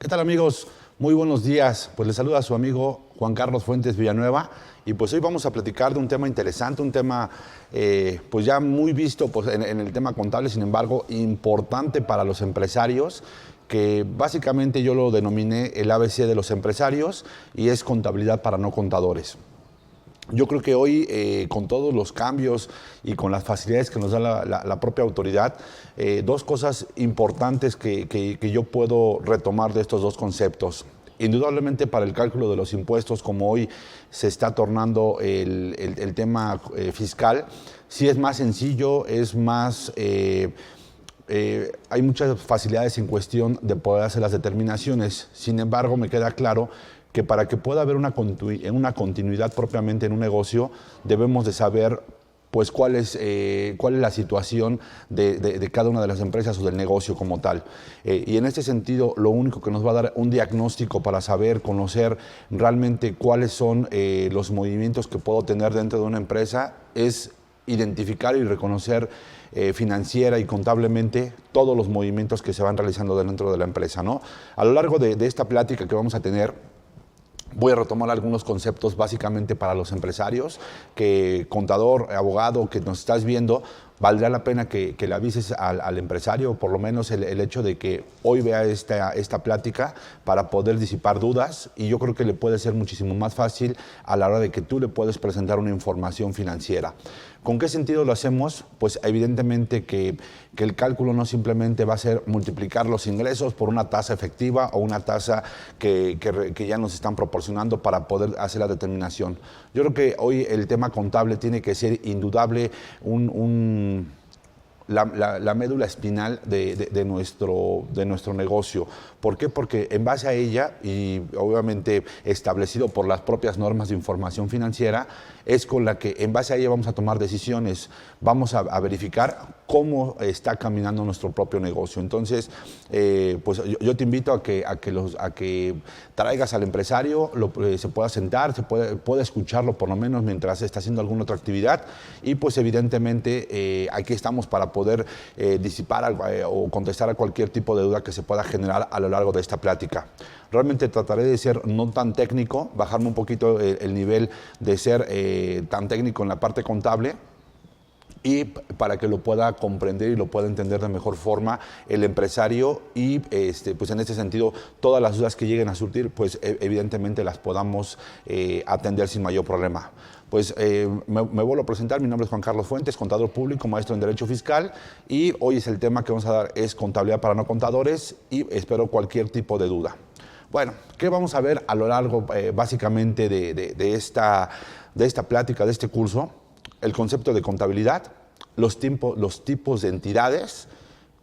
¿Qué tal, amigos? Muy buenos días. Pues les saluda a su amigo Juan Carlos Fuentes Villanueva y pues hoy vamos a platicar de un tema interesante, un tema pues ya muy visto pues, en el tema contable, sin embargo importante para los empresarios, que básicamente yo lo denominé el ABC de los empresarios y es contabilidad para no contadores. Yo creo que hoy, con todos los cambios y con las facilidades que nos da la propia autoridad, dos cosas importantes que yo puedo retomar de estos dos conceptos. Indudablemente para el cálculo de los impuestos, como hoy se está tornando el tema fiscal, sí es más sencillo, es más... hay muchas facilidades en cuestión de poder hacer las determinaciones. Sin embargo, me queda claro que para que pueda haber una continuidad propiamente en un negocio, debemos de saber pues cuál es la situación de cada una de las empresas o del negocio como tal. Y en este sentido, lo único que nos va a dar un diagnóstico para saber, conocer realmente cuáles son los movimientos que puedo tener dentro de una empresa es identificar y reconocer financiera y contablemente todos los movimientos que se van realizando dentro de la empresa, ¿no? A lo largo de esta plática que vamos a tener, voy a retomar algunos conceptos básicamente para los empresarios, que contador, abogado, que nos estás viendo, valdrá la pena que le avises al empresario, por lo menos el hecho de que hoy vea esta plática para poder disipar dudas, y yo creo que le puede ser muchísimo más fácil a la hora de que tú le puedes presentar una información financiera. ¿Con qué sentido lo hacemos? Pues evidentemente que el cálculo no simplemente va a ser multiplicar los ingresos por una tasa efectiva o una tasa que ya nos están proporcionando para poder hacer la determinación. Yo creo que hoy el tema contable tiene que ser indudable la médula espinal de nuestro negocio. ¿Por qué? Porque en base a ella, y obviamente establecido por las propias normas de información financiera, es con la que en base a ella vamos a tomar decisiones, vamos a verificar cómo está caminando nuestro propio negocio. Entonces, pues yo te invito a que traigas al empresario, se pueda sentar, pueda escucharlo por lo menos mientras está haciendo alguna otra actividad, y pues evidentemente aquí estamos para poder disipar o contestar a cualquier tipo de duda que se pueda generar a lo largo de esta plática. Realmente trataré de ser no tan técnico, bajarme un poquito el nivel de ser tan técnico en la parte contable, y para que lo pueda comprender y lo pueda entender de mejor forma el empresario, y pues en este sentido todas las dudas que lleguen a surgir, pues evidentemente las podamos atender sin mayor problema. Pues me vuelvo a presentar, mi nombre es Juan Carlos Fuentes, contador público, maestro en Derecho Fiscal, y hoy es el tema que vamos a dar es contabilidad para no contadores, y espero cualquier tipo de duda. Bueno, ¿qué vamos a ver a lo largo básicamente de esta plática, de este curso? El concepto de contabilidad, los tipos de entidades,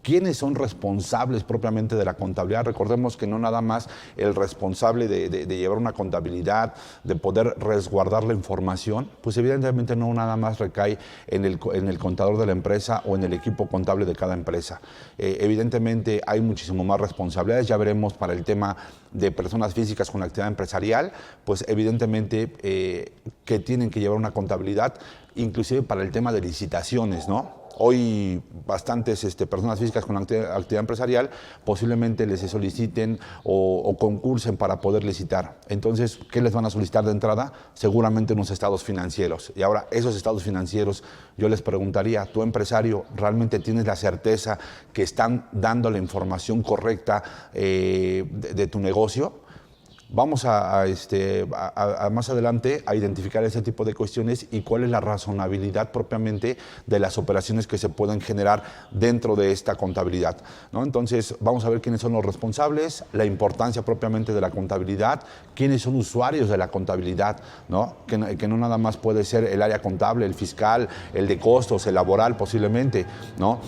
quiénes son responsables propiamente de la contabilidad. Recordemos que no nada más el responsable de llevar una contabilidad, de poder resguardar la información, pues evidentemente no nada más recae en el contador de la empresa o en el equipo contable de cada empresa. Evidentemente hay muchísimo más responsabilidades. Ya veremos para el tema de personas físicas con actividad empresarial, pues evidentemente que tienen que llevar una contabilidad, inclusive para el tema de licitaciones, ¿no? Hoy bastantes personas físicas con actividad empresarial posiblemente les soliciten o concursen para poder licitar. Entonces, ¿qué les van a solicitar de entrada? Seguramente unos estados financieros. Y ahora, esos estados financieros, yo les preguntaría, ¿tú, empresario, realmente tienes la certeza que están dando la información correcta de tu negocio? Vamos a más adelante a identificar ese tipo de cuestiones y cuál es la razonabilidad propiamente de las operaciones que se pueden generar dentro de esta contabilidad, ¿no? Entonces, vamos a ver quiénes son los responsables, la importancia propiamente de la contabilidad, quiénes son usuarios de la contabilidad, ¿no? Que no nada más puede ser el área contable, el fiscal, el de costos, el laboral posiblemente, ¿no?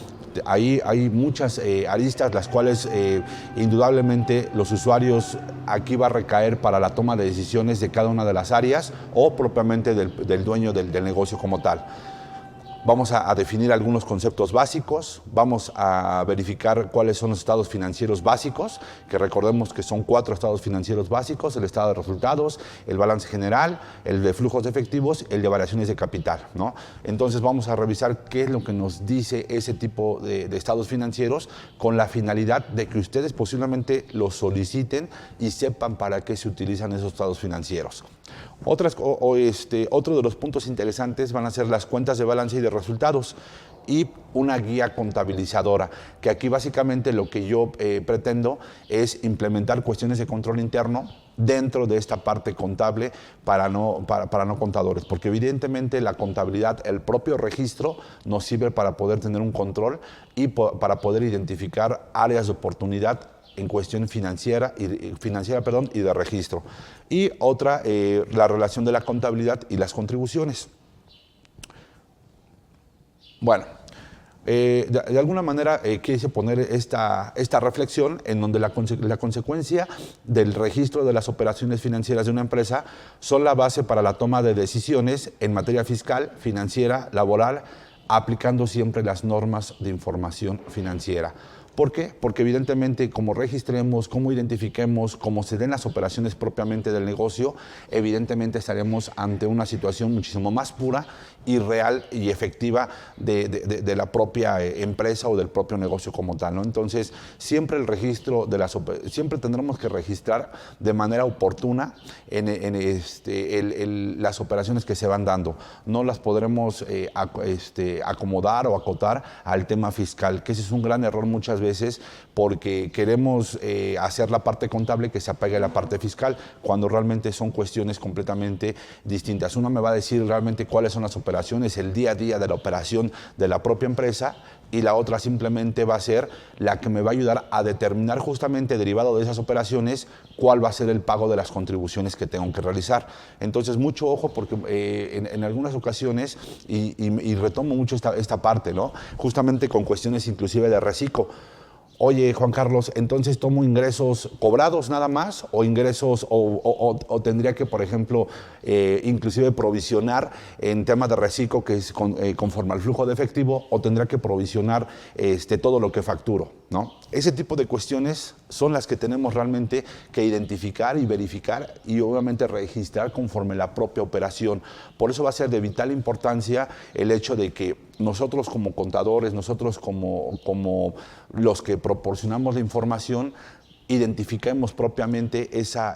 Ahí hay muchas aristas, las cuales indudablemente los usuarios aquí va a recaer para la toma de decisiones de cada una de las áreas o propiamente del dueño del negocio como tal. Vamos a definir algunos conceptos básicos, vamos a verificar cuáles son los estados financieros básicos, que recordemos que son 4 estados financieros básicos: el estado de resultados, el balance general, el de flujos de efectivos, el de variaciones de capital, ¿no? Entonces vamos a revisar qué es lo que nos dice ese tipo de estados financieros, con la finalidad de que ustedes posiblemente los soliciten y sepan para qué se utilizan esos estados financieros. Otro de los puntos interesantes van a ser las cuentas de balance y de resultados y una guía contabilizadora, que aquí básicamente lo que yo pretendo es implementar cuestiones de control interno dentro de esta parte contable para no contadores, porque evidentemente la contabilidad, el propio registro, nos sirve para poder tener un control y para poder identificar áreas de oportunidad en cuestión financiera y de registro. Y otra, la relación de la contabilidad y las contribuciones. Bueno, de alguna manera quise poner esta reflexión en donde la consecuencia del registro de las operaciones financieras de una empresa son la base para la toma de decisiones en materia fiscal, financiera, laboral, aplicando siempre las normas de información financiera. ¿Por qué? Porque evidentemente como registremos, como identifiquemos, como se den las operaciones propiamente del negocio, evidentemente estaremos ante una situación muchísimo más pura y real y efectiva de la propia empresa o del propio negocio como tal, ¿no? Entonces, siempre siempre tendremos que registrar de manera oportuna las operaciones que se van dando. No las podremos acomodar o acotar al tema fiscal, que ese es un gran error muchas veces, porque queremos hacer la parte contable que se apegue a la parte fiscal, cuando realmente son cuestiones completamente distintas. Una me va a decir realmente cuáles son las operaciones, el día a día de la operación de la propia empresa, y la otra simplemente va a ser la que me va a ayudar a determinar, justamente derivado de esas operaciones, cuál va a ser el pago de las contribuciones que tengo que realizar. Entonces, mucho ojo, porque en algunas ocasiones, y retomo mucho esta parte, ¿no? Justamente con cuestiones inclusive de reciclo. Oye, Juan Carlos, entonces ¿tomo ingresos cobrados nada más o ingresos o tendría que, por ejemplo, inclusive provisionar en temas de reciclo, que es conforme al flujo de efectivo, o tendría que provisionar todo lo que facturo, ¿no? Ese tipo de cuestiones son las que tenemos realmente que identificar y verificar y obviamente registrar conforme la propia operación. Por eso va a ser de vital importancia el hecho de que nosotros como contadores, nosotros como los que proporcionamos la información, identifiquemos propiamente esa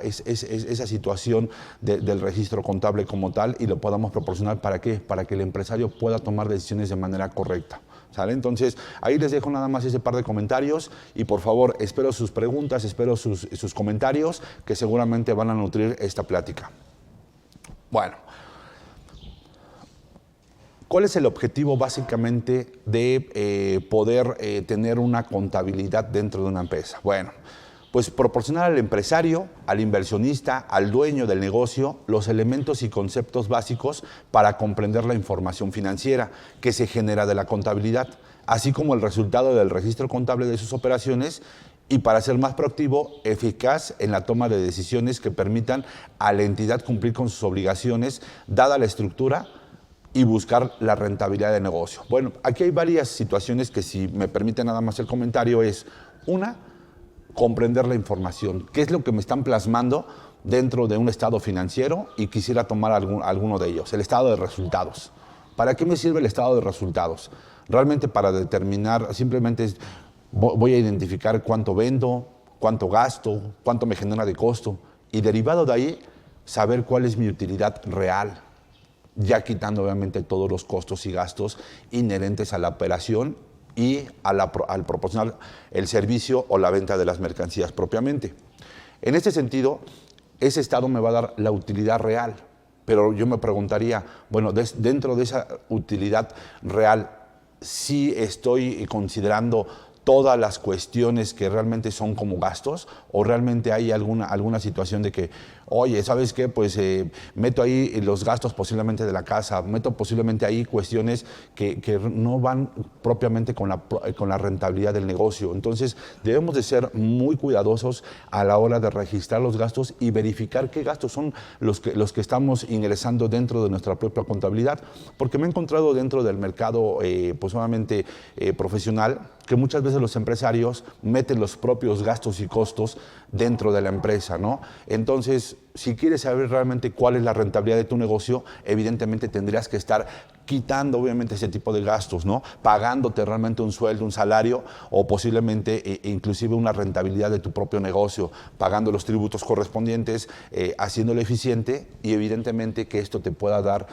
situación del registro contable como tal y lo podamos proporcionar. ¿Para qué? Para que el empresario pueda tomar decisiones de manera correcta, ¿sale? Entonces, ahí les dejo nada más ese par de comentarios y por favor, espero sus preguntas, espero sus comentarios, que seguramente van a nutrir esta plática. Bueno, ¿cuál es el objetivo básicamente de poder tener una contabilidad dentro de una empresa? Bueno, pues proporcionar al empresario, al inversionista, al dueño del negocio, los elementos y conceptos básicos para comprender la información financiera que se genera de la contabilidad, así como el resultado del registro contable de sus operaciones, y para ser más proactivo, eficaz en la toma de decisiones que permitan a la entidad cumplir con sus obligaciones, dada la estructura, y buscar la rentabilidad del negocio. Bueno, aquí hay varias situaciones que, si me permite nada más el comentario, es una, comprender la información, qué es lo que me están plasmando dentro de un estado financiero, y quisiera tomar alguno de ellos. El estado de resultados. ¿Para qué me sirve el estado de resultados? Realmente para determinar, simplemente voy a identificar cuánto vendo, cuánto gasto, cuánto me genera de costo, y derivado de ahí, saber cuál es mi utilidad real, ya quitando obviamente todos los costos y gastos inherentes a la operación y al proporcionar el servicio o la venta de las mercancías propiamente. En este sentido, ese estado me va a dar la utilidad real, pero yo me preguntaría, bueno, dentro de esa utilidad real, ¿sí estoy considerando todas las cuestiones que realmente son como gastos, o realmente hay alguna situación de que, oye, ¿sabes qué? Pues meto ahí los gastos posiblemente de la casa, meto posiblemente ahí cuestiones que no van propiamente con la rentabilidad del negocio. Entonces, debemos de ser muy cuidadosos a la hora de registrar los gastos y verificar qué gastos son los que estamos ingresando dentro de nuestra propia contabilidad, porque me he encontrado dentro del mercado, pues obviamente profesional, que muchas veces los empresarios meten los propios gastos y costos dentro de la empresa, ¿no? Entonces, si quieres saber realmente cuál es la rentabilidad de tu negocio, evidentemente tendrías que estar quitando obviamente ese tipo de gastos, ¿no? Pagándote realmente un sueldo, un salario, o posiblemente inclusive una rentabilidad de tu propio negocio, pagando los tributos correspondientes, haciéndolo eficiente, y evidentemente que esto te pueda dar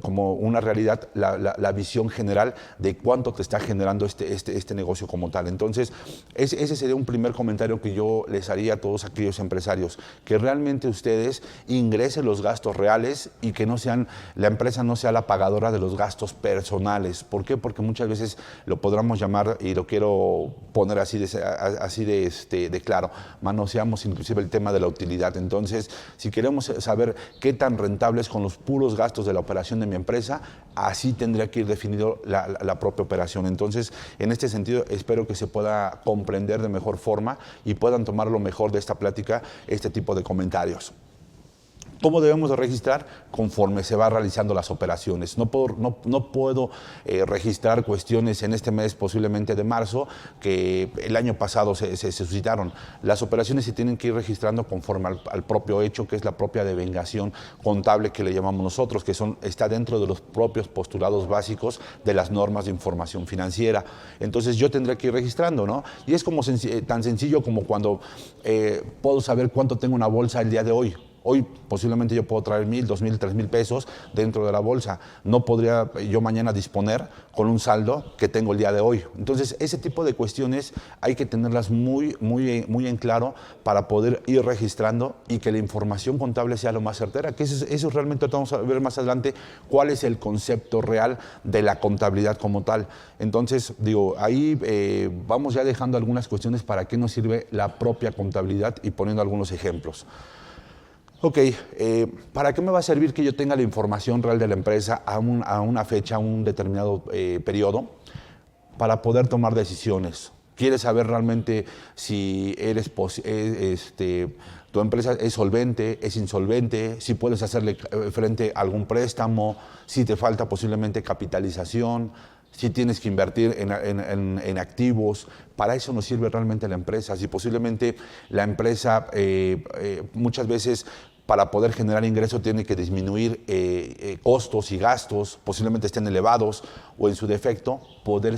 como una realidad la visión general de cuánto te está generando este negocio como tal. Entonces, ese sería un primer comentario que yo les haría a todos aquellos empresarios, que realmente ustedes ingresen los gastos reales y que la empresa no sea la pagadora de los gastos personales. ¿Por qué? Porque muchas veces lo podríamos llamar, y lo quiero poner así de claro, manoseamos inclusive el tema de la utilidad. Entonces, si queremos saber qué tan rentable es con los puros gastos de la operación de mi empresa, así tendría que ir definido la propia operación. Entonces, en este sentido, espero que se pueda comprender de mejor forma y puedan tomar lo mejor de esta plática, este tipo de comentarios. ¿Cómo debemos de registrar? Conforme se va realizando las operaciones. No puedo registrar cuestiones en este mes, posiblemente de marzo, que el año pasado se suscitaron. Las operaciones se tienen que ir registrando conforme al propio hecho, que es la propia devengación contable que le llamamos nosotros, que está dentro de los propios postulados básicos de las normas de información financiera. Entonces yo tendré que ir registrando, ¿no? Y es como tan sencillo como cuando puedo saber cuánto tengo una bolsa el día de hoy. Hoy posiblemente yo puedo traer 1,000, 2,000, 3,000 pesos dentro de la bolsa. No podría yo mañana disponer con un saldo que tengo el día de hoy. Entonces, ese tipo de cuestiones hay que tenerlas muy en claro para poder ir registrando y que la información contable sea lo más certera. Que eso realmente vamos a ver más adelante cuál es el concepto real de la contabilidad como tal. Entonces, ahí vamos ya dejando algunas cuestiones para qué nos sirve la propia contabilidad y poniendo algunos ejemplos. Ok, ¿para qué me va a servir que yo tenga la información real de la empresa a una fecha, a un determinado periodo? Para poder tomar decisiones. ¿Quieres saber realmente si tu empresa es solvente, es insolvente, si puedes hacerle frente a algún préstamo, si te falta posiblemente capitalización, si tienes que invertir en activos? Para eso nos sirve realmente la empresa. Si posiblemente la empresa muchas veces, para poder generar ingreso, tiene que disminuir costos y gastos, posiblemente estén elevados, o en su defecto poder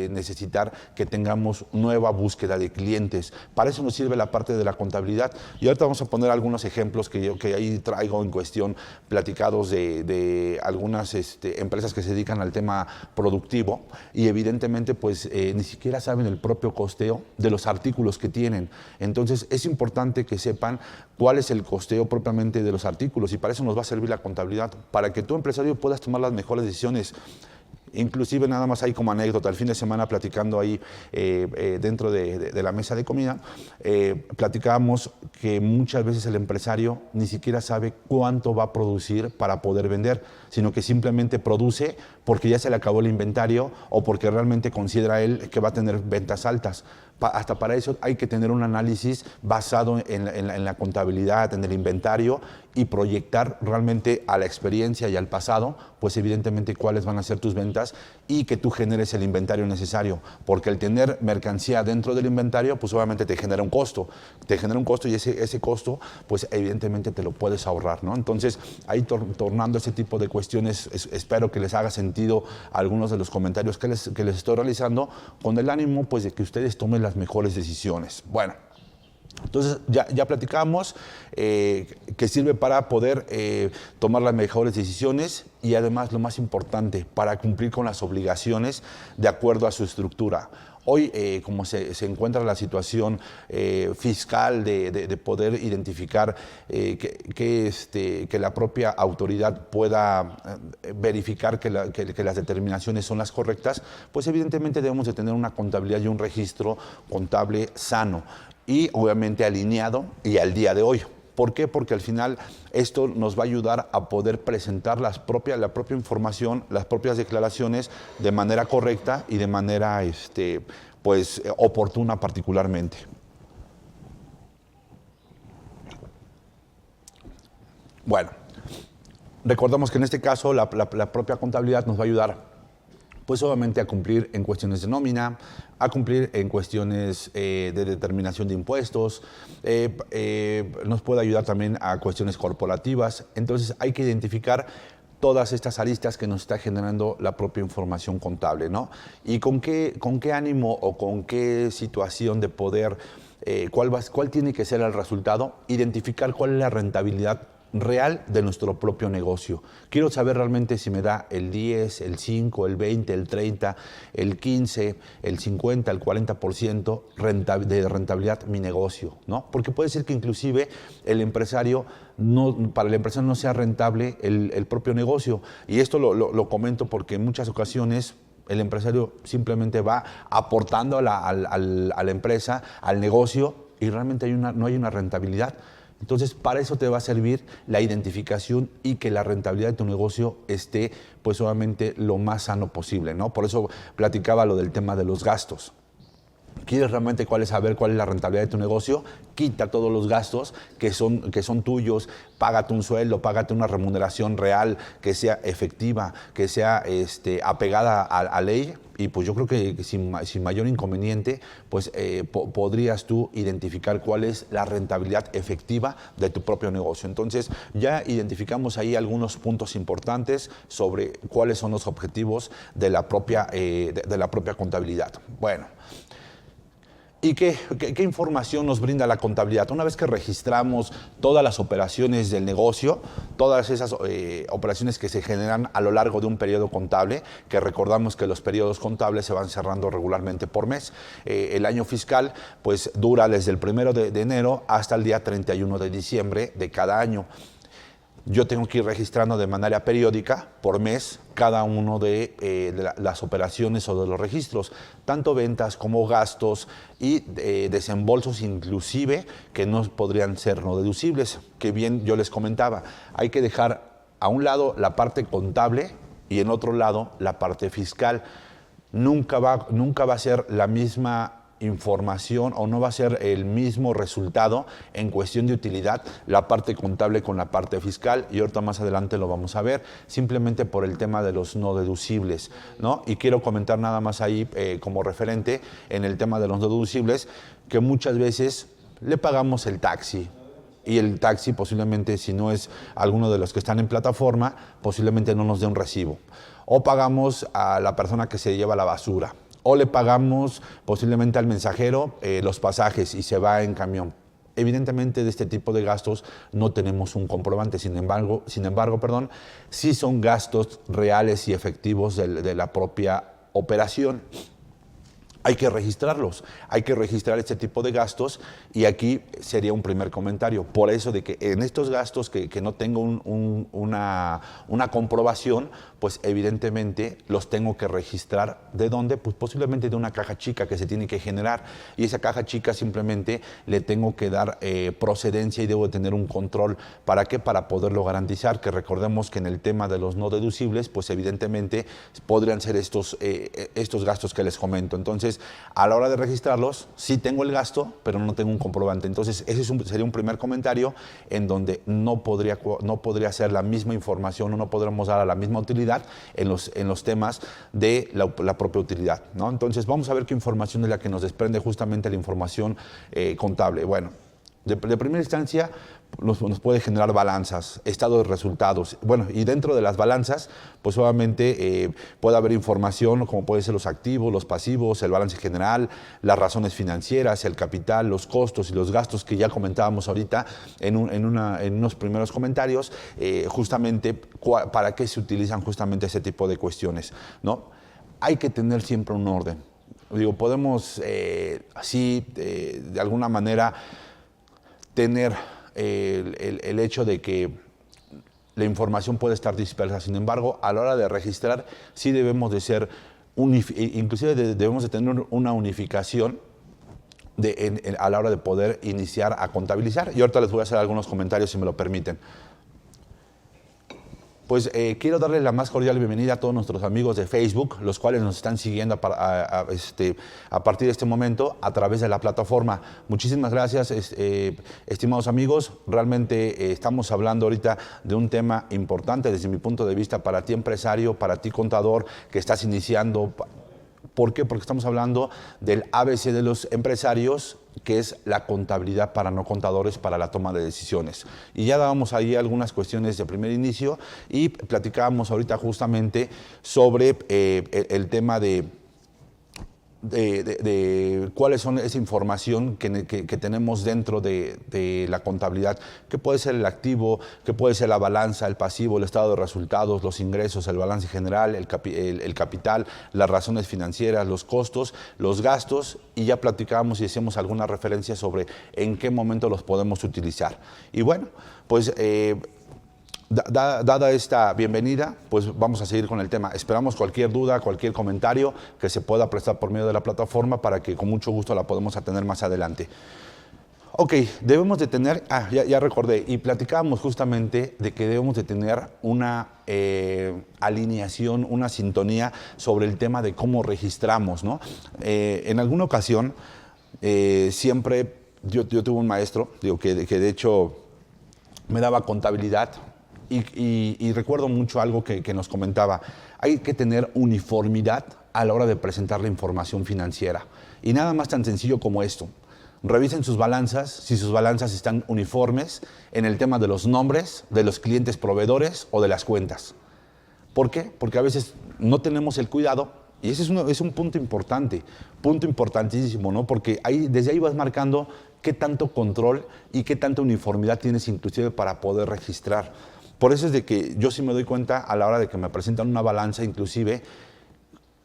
necesitar que tengamos nueva búsqueda de clientes. Para eso nos sirve la parte de la contabilidad. Y ahorita vamos a poner algunos ejemplos que ahí traigo en cuestión, platicados de algunas empresas que se dedican al tema productivo, y evidentemente pues ni siquiera saben el propio costeo de los artículos que tienen. Entonces es importante que sepan cuál es el costeo propiamente de los artículos, y para eso nos va a servir la contabilidad, para que tu empresario puedas tomar las mejores decisiones. Inclusive, nada más ahí como anécdota, el fin de semana platicando ahí dentro de la mesa de comida, platicábamos que muchas veces el empresario ni siquiera sabe cuánto va a producir para poder vender, sino que simplemente produce porque ya se le acabó el inventario o porque realmente considera él que va a tener ventas altas. Hasta para eso hay que tener un análisis basado en la contabilidad, en el inventario, y proyectar realmente a la experiencia y al pasado, pues evidentemente cuáles van a ser tus ventas y que tú generes el inventario necesario, porque el tener mercancía dentro del inventario, pues obviamente te genera un costo, y ese costo, pues evidentemente te lo puedes ahorrar, ¿no? Entonces, ahí tornando ese tipo de cuestiones, espero que les haga sentido algunos de los comentarios que les estoy realizando, con el ánimo pues de que ustedes tomen las mejores decisiones. Bueno, entonces ya platicamos que sirve para poder tomar las mejores decisiones, y además lo más importante, para cumplir con las obligaciones de acuerdo a su estructura. Hoy, como se encuentra la situación fiscal de poder identificar que la propia autoridad pueda verificar que las determinaciones son las correctas, pues evidentemente debemos de tener una contabilidad y un registro contable sano y obviamente alineado y al día de hoy. ¿Por qué? Porque al final esto nos va a ayudar a poder presentar la propia información, las propias declaraciones de manera correcta y de manera pues, oportuna particularmente. Bueno, recordamos que en este caso la propia contabilidad nos va a ayudar pues obviamente a cumplir en cuestiones de nómina, a cumplir en cuestiones de determinación de impuestos, nos puede ayudar también a cuestiones corporativas. Entonces hay que identificar todas estas aristas que nos está generando la propia información contable, ¿no? Y con qué ánimo o con qué situación de poder, cuál tiene que ser el resultado, identificar cuál es la rentabilidad real de nuestro propio negocio. Quiero saber realmente si me da el 10, el 5, el 20, el 30, el 15, el 50, el 40% de rentabilidad mi negocio, ¿no? Porque puede ser que inclusive para el empresario no sea rentable el propio negocio. Y esto lo comento porque en muchas ocasiones el empresario simplemente va aportando a la empresa, al negocio, y realmente no hay una rentabilidad. Entonces, para eso te va a servir la identificación y que la rentabilidad de tu negocio esté, pues, obviamente, lo más sano posible, ¿no? Por eso platicaba lo del tema de los gastos. ¿Quieres realmente saber cuál es la rentabilidad de tu negocio? Quita todos los gastos que son tuyos, págate un sueldo, págate una remuneración real, que sea efectiva, que sea apegada a ley, y pues yo creo que sin mayor inconveniente, pues podrías tú identificar cuál es la rentabilidad efectiva de tu propio negocio. Entonces ya identificamos ahí algunos puntos importantes sobre cuáles son los objetivos de la propia contabilidad. Bueno. ¿Y qué información nos brinda la contabilidad? Una vez que registramos todas las operaciones del negocio, todas esas operaciones que se generan a lo largo de un periodo contable, que recordamos que los periodos contables se van cerrando regularmente por mes. El año fiscal pues dura desde el 1 de enero hasta el día 31 de diciembre de cada año. Yo tengo que ir registrando de manera periódica, por mes, cada uno de las operaciones o de los registros, tanto ventas como gastos y desembolsos inclusive que no podrían ser no deducibles, que bien yo les comentaba. Hay que dejar a un lado la parte contable y en otro lado la parte fiscal. Nunca va a ser la misma información o no va a ser el mismo resultado en cuestión de utilidad la parte contable con la parte fiscal, y ahorita más adelante lo vamos a ver, simplemente por el tema de los no deducibles, ¿no? Y quiero comentar nada más ahí como referente en el tema de los no deducibles, que muchas veces le pagamos el taxi, y el taxi posiblemente, si no es alguno de los que están en plataforma, posiblemente no nos dé un recibo. O pagamos a la persona que se lleva la basura, o le pagamos posiblemente al mensajero los pasajes y se va en camión. Evidentemente de este tipo de gastos no tenemos un comprobante, sin embargo, sí son gastos reales y efectivos de la propia operación. Hay que registrarlos, hay que registrar este tipo de gastos, y aquí sería un primer comentario. Por eso de que en estos gastos que no tengo una comprobación, pues evidentemente los tengo que registrar. ¿De dónde? Pues posiblemente de una caja chica que se tiene que generar, y esa caja chica simplemente le tengo que dar procedencia y debo de tener un control. ¿Para qué? Para poderlo garantizar, que recordemos que en el tema de los no deducibles, pues evidentemente podrían ser estos gastos que les comento. Entonces, a la hora de registrarlos, sí tengo el gasto, pero no tengo un comprobante. Entonces, ese sería un primer comentario en donde no podría ser la misma información o no podremos dar a la misma utilidad en los temas de la propia utilidad, ¿no? Entonces, vamos a ver qué información es la que nos desprende justamente la información contable. Bueno, de primera instancia, nos puede generar balanzas, estado de resultados. Bueno, y dentro de las balanzas, pues obviamente puede haber información como pueden ser los activos, los pasivos, el balance general, las razones financieras, el capital, los costos y los gastos que ya comentábamos ahorita en unos primeros comentarios, justamente para qué se utilizan justamente ese tipo de cuestiones, ¿no? Hay que tener siempre un orden. Digo, podemos así, de alguna manera, tener el hecho de que la información puede estar dispersa. Sin embargo, a la hora de registrar, sí debemos de ser, inclusive debemos de tener una unificación a la hora de poder iniciar a contabilizar. Y ahorita les voy a hacer algunos comentarios, si me lo permiten. Pues quiero darles la más cordial bienvenida a todos nuestros amigos de Facebook, los cuales nos están siguiendo a partir de este momento a través de la plataforma. Muchísimas gracias, estimados amigos. Realmente estamos hablando ahorita de un tema importante desde mi punto de vista para ti empresario, para ti contador que estás iniciando. ¿Por qué? Porque estamos hablando del ABC de los empresarios, que es la contabilidad para no contadores para la toma de decisiones. Y ya dábamos ahí algunas cuestiones de primer inicio y platicábamos ahorita justamente sobre el tema de cuáles son esa información que tenemos dentro de la contabilidad, que puede ser el activo, que puede ser la balanza, el pasivo, el estado de resultados, los ingresos, el balance general, el capital, las razones financieras, los costos, los gastos, y ya platicábamos y hacíamos alguna referencia sobre en qué momento los podemos utilizar. Y bueno, pues dada esta bienvenida, pues vamos a seguir con el tema. Esperamos cualquier duda, cualquier comentario que se pueda prestar por medio de la plataforma para que con mucho gusto la podemos atender más adelante. Ok, debemos de tener, ya recordé, y platicábamos justamente de que debemos de tener una alineación, una sintonía sobre el tema de cómo registramos, ¿no? En alguna ocasión, siempre, yo tuve un maestro, digo, que de hecho me daba contabilidad. Y recuerdo mucho algo que nos comentaba. Hay que tener uniformidad a la hora de presentar la información financiera. Y nada más tan sencillo como esto. Revisen sus balanzas, si sus balanzas están uniformes en el tema de los nombres, de los clientes proveedores o de las cuentas. ¿Por qué? Porque a veces no tenemos el cuidado, y ese es un punto importante, punto importantísimo, ¿no? Porque desde ahí vas marcando qué tanto control y qué tanta uniformidad tienes inclusive para poder registrar. Por eso es de que yo sí me doy cuenta a la hora de que me presentan una balanza, inclusive,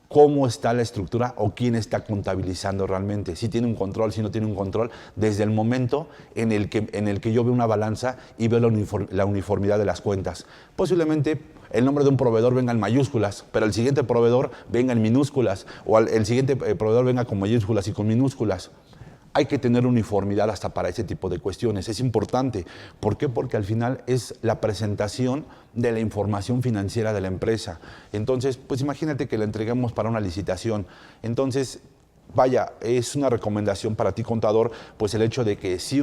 cómo está la estructura o quién está contabilizando realmente. Si tiene un control, si no tiene un control, desde el momento en el que yo veo una balanza y veo la uniformidad de las cuentas. Posiblemente el nombre de un proveedor venga en mayúsculas, pero el siguiente proveedor venga en minúsculas, o el siguiente proveedor venga con mayúsculas y con minúsculas. Hay que tener uniformidad hasta para ese tipo de cuestiones. Es importante. ¿Por qué? Porque al final es la presentación de la información financiera de la empresa. Entonces, pues imagínate que la entreguemos para una licitación. Entonces, vaya, es una recomendación para ti, contador, pues el hecho de que sí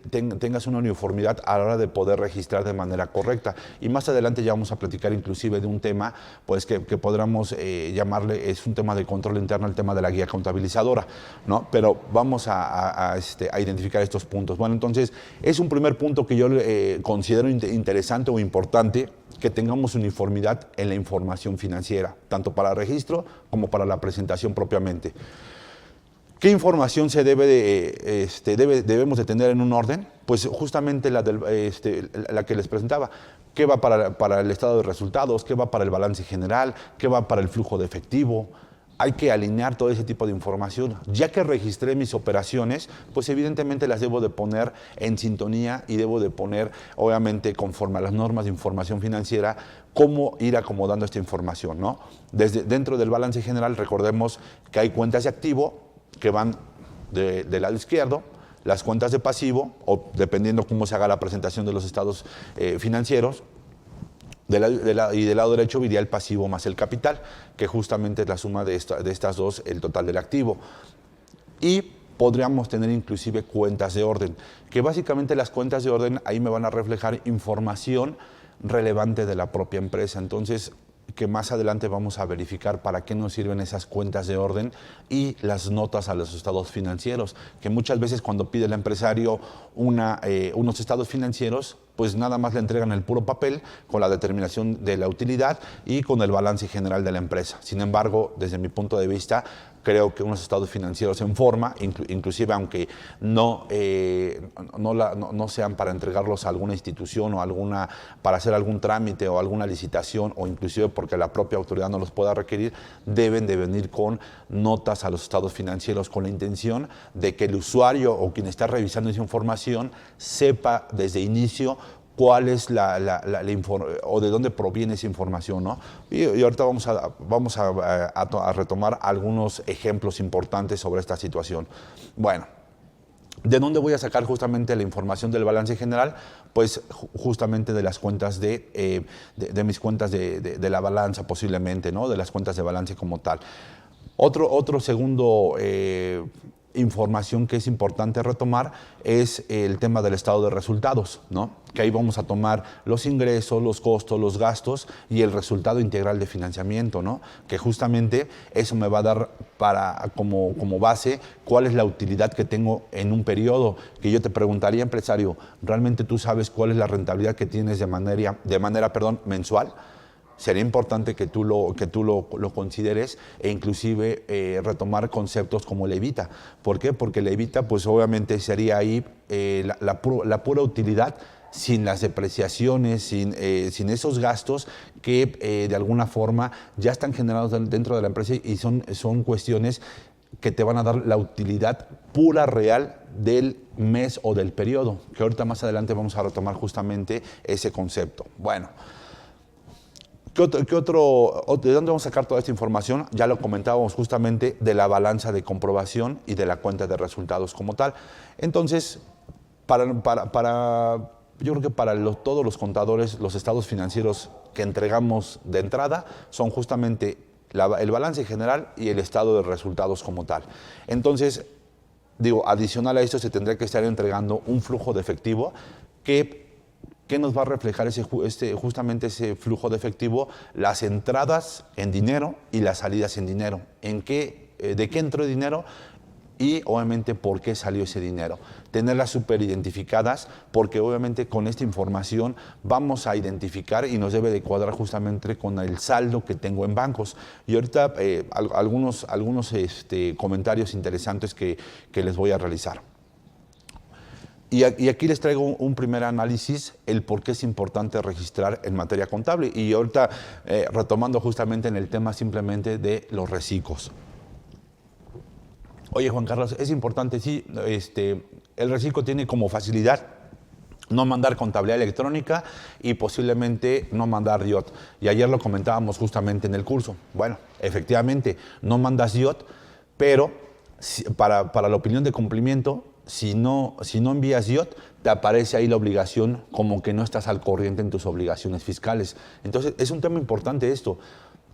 tengas una uniformidad a la hora de poder registrar de manera correcta. Y más adelante ya vamos a platicar inclusive de un tema, pues que podríamos llamarle, es un tema de control interno, el tema de la guía contabilizadora, ¿no? Pero vamos a identificar estos puntos. Bueno, entonces, es un primer punto que yo considero interesante o importante, que tengamos uniformidad en la información financiera, tanto para el registro como para la presentación propiamente. ¿Qué información debemos de tener en un orden? Pues justamente la que les presentaba. ¿Qué va para el estado de resultados? ¿Qué va para el balance general? ¿Qué va para el flujo de efectivo? Hay que alinear todo ese tipo de información. Ya que registré mis operaciones, pues evidentemente las debo de poner en sintonía y debo de poner, obviamente, conforme a las normas de información financiera, cómo ir acomodando esta información, ¿no? Dentro del balance general, recordemos que hay cuentas de activo que van del lado izquierdo, las cuentas de pasivo, o dependiendo cómo se haga la presentación de los estados financieros, y del lado derecho iría el pasivo más el capital, que justamente es la suma de estas dos, el total del activo. Y podríamos tener inclusive cuentas de orden, que básicamente las cuentas de orden ahí me van a reflejar información relevante de la propia empresa. Entonces, que más adelante vamos a verificar para qué nos sirven esas cuentas de orden y las notas a los estados financieros, que muchas veces cuando pide el empresario unos estados financieros, pues nada más le entregan el puro papel con la determinación de la utilidad y con el balance general de la empresa. Sin embargo, desde mi punto de vista, creo que unos estados financieros en forma, inclusive aunque no sean para entregarlos a alguna institución o para hacer algún trámite o alguna licitación, o inclusive porque la propia autoridad no los pueda requerir, deben de venir con notas a los estados financieros con la intención de que el usuario o quien está revisando esa información sepa desde inicio cuál es o de dónde proviene esa información, ¿no? Y ahorita vamos a retomar algunos ejemplos importantes sobre esta situación. Bueno, ¿de dónde voy a sacar justamente la información del balance general? Pues justamente de las cuentas de mis cuentas de la balanza posiblemente, ¿no? De las cuentas de balance como tal. Otro segundo información que es importante retomar es el tema del estado de resultados, ¿no? Que ahí vamos a tomar los ingresos, los costos, los gastos y el resultado integral de financiamiento, ¿no? Que justamente eso me va a dar como base cuál es la utilidad que tengo en un periodo. Que yo te preguntaría, empresario, ¿realmente tú sabes cuál es la rentabilidad que tienes de manera mensual? Sería importante que tú lo consideres e inclusive retomar conceptos como la evita. ¿Por qué? Porque la evita, pues obviamente sería ahí la pura utilidad, sin las depreciaciones, sin esos gastos que de alguna forma ya están generados dentro de la empresa y son cuestiones que te van a dar la utilidad pura, real del mes o del periodo, que ahorita más adelante vamos a retomar justamente ese concepto. Bueno. ¿De dónde vamos a sacar toda esta información? Ya lo comentábamos justamente de la balanza de comprobación y de la cuenta de resultados como tal. Entonces, yo creo que todos los contadores, los estados financieros que entregamos de entrada son justamente el balance general y el estado de resultados como tal. Entonces, adicional a esto se tendría que estar entregando un flujo de efectivo ¿Qué nos va a reflejar justamente ese flujo de efectivo? Las entradas en dinero y las salidas en dinero. ¿De qué entró el dinero? Y obviamente por qué salió ese dinero. Tenerlas súper identificadas, porque obviamente con esta información vamos a identificar y nos debe de cuadrar justamente con el saldo que tengo en bancos. Y ahorita algunos comentarios interesantes que les voy a realizar. Y aquí les traigo un primer análisis, el por qué es importante registrar en materia contable. Y ahorita retomando justamente en el tema simplemente de los reciclos. Oye, Juan Carlos, es importante, sí, el reciclo tiene como facilidad no mandar contabilidad electrónica y posiblemente no mandar DIOT. Y ayer lo comentábamos justamente en el curso. Bueno, efectivamente, no mandas DIOT, pero para la opinión de cumplimiento, si no envías DIOT, te aparece ahí la obligación como que no estás al corriente en tus obligaciones fiscales. Entonces, es un tema importante esto.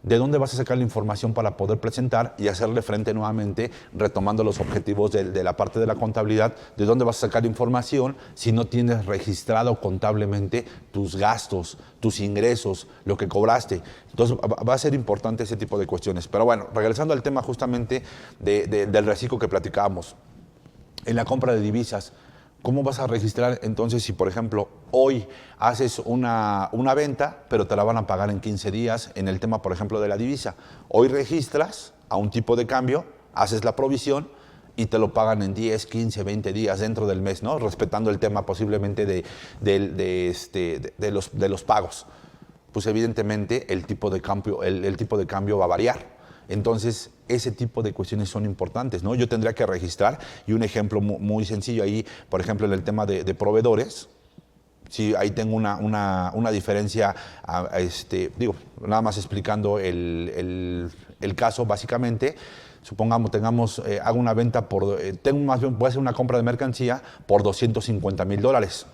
¿De dónde vas a sacar la información para poder presentar y hacerle frente nuevamente, retomando los objetivos de la parte de la contabilidad? ¿De dónde vas a sacar información si no tienes registrado contablemente tus gastos, tus ingresos, lo que cobraste? Entonces va a ser importante ese tipo de cuestiones. Pero bueno, regresando al tema justamente del reciclo que platicábamos. En la compra de divisas, ¿cómo vas a registrar entonces si, por ejemplo, hoy haces una venta, pero te la van a pagar en 15 días en el tema, por ejemplo, de la divisa? Hoy registras a un tipo de cambio, haces la provisión y te lo pagan en 10, 15, 20 días dentro del mes, ¿no? Respetando el tema posiblemente de los pagos. Pues evidentemente el tipo de cambio va a variar. Entonces, ese tipo de cuestiones son importantes, ¿no? Yo tendría que registrar, y un ejemplo muy sencillo ahí, por ejemplo, en el tema de proveedores, sí, ahí tengo una diferencia, nada más explicando el caso básicamente. Supongamos, hago una venta voy a hacer una compra de mercancía por $250,000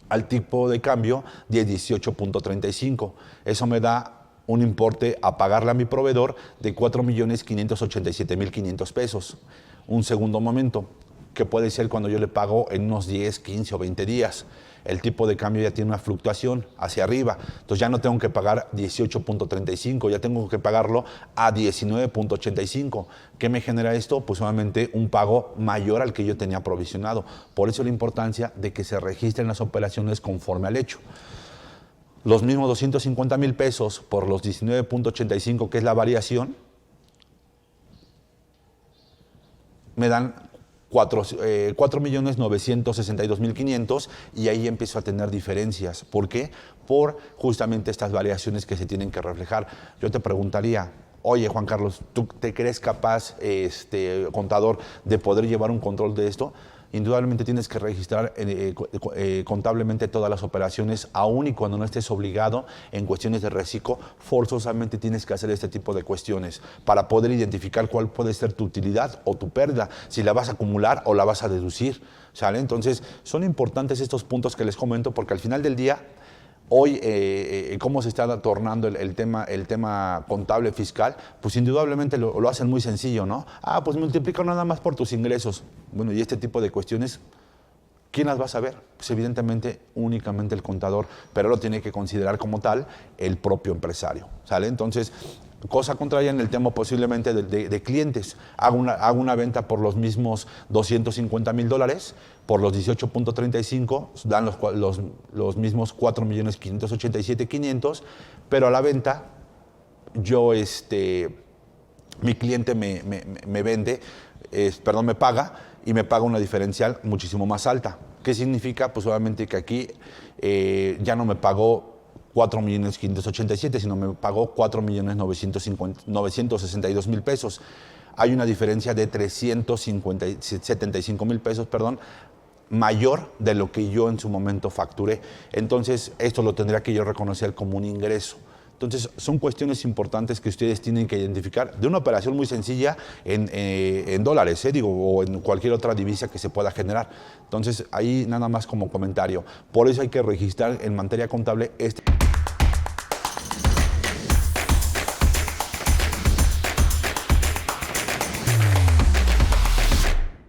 al tipo de cambio de 18.35. Eso me da un importe a pagarle a mi proveedor de 4,587,500 pesos. Un segundo momento, que puede ser cuando yo le pago en unos 10, 15 o 20 días. El tipo de cambio ya tiene una fluctuación hacia arriba. Entonces ya no tengo que pagar 18.35, ya tengo que pagarlo a 19.85. ¿Qué me genera esto? Pues obviamente un pago mayor al que yo tenía provisionado. Por eso la importancia de que se registren las operaciones conforme al hecho. Los mismos 250,000 pesos por los 19.85, que es la variación, me dan 4.962.500 y ahí empiezo a tener diferencias. ¿Por qué? Por justamente estas variaciones que se tienen que reflejar. Yo te preguntaría, oye, Juan Carlos, ¿tú te crees capaz, contador, de poder llevar un control de esto? Indudablemente tienes que registrar contablemente todas las operaciones, aun y cuando no estés obligado en cuestiones de reciclo, forzosamente tienes que hacer este tipo de cuestiones para poder identificar cuál puede ser tu utilidad o tu pérdida, si la vas a acumular o la vas a deducir, ¿sale? Entonces, son importantes estos puntos que les comento porque al final del día, hoy, cómo se está tornando el tema contable fiscal, pues indudablemente lo hacen muy sencillo, ¿no? Ah, pues multiplica nada más por tus ingresos. Bueno, y este tipo de cuestiones, ¿quién las va a saber? Pues evidentemente únicamente el contador, pero lo tiene que considerar como tal el propio empresario, ¿sale? Entonces, cosa contraria en el tema posiblemente de clientes. Hago una venta por los mismos $250,000, por los 18.35 dan los mismos 4.587.500, pero a la venta yo, mi cliente me vende, me paga y me paga una diferencial muchísimo más alta. ¿Qué significa? Pues obviamente que aquí ya no me pagó 4.587.000, sino me pagó 4.962.000 pesos. Hay una diferencia de 375.000 pesos, mayor de lo que yo en su momento facturé. Entonces, esto lo tendría que yo reconocer como un ingreso. Entonces, son cuestiones importantes que ustedes tienen que identificar de una operación muy sencilla en dólares, o en cualquier otra divisa que se pueda generar. Entonces, ahí nada más como comentario. Por eso hay que registrar en materia contable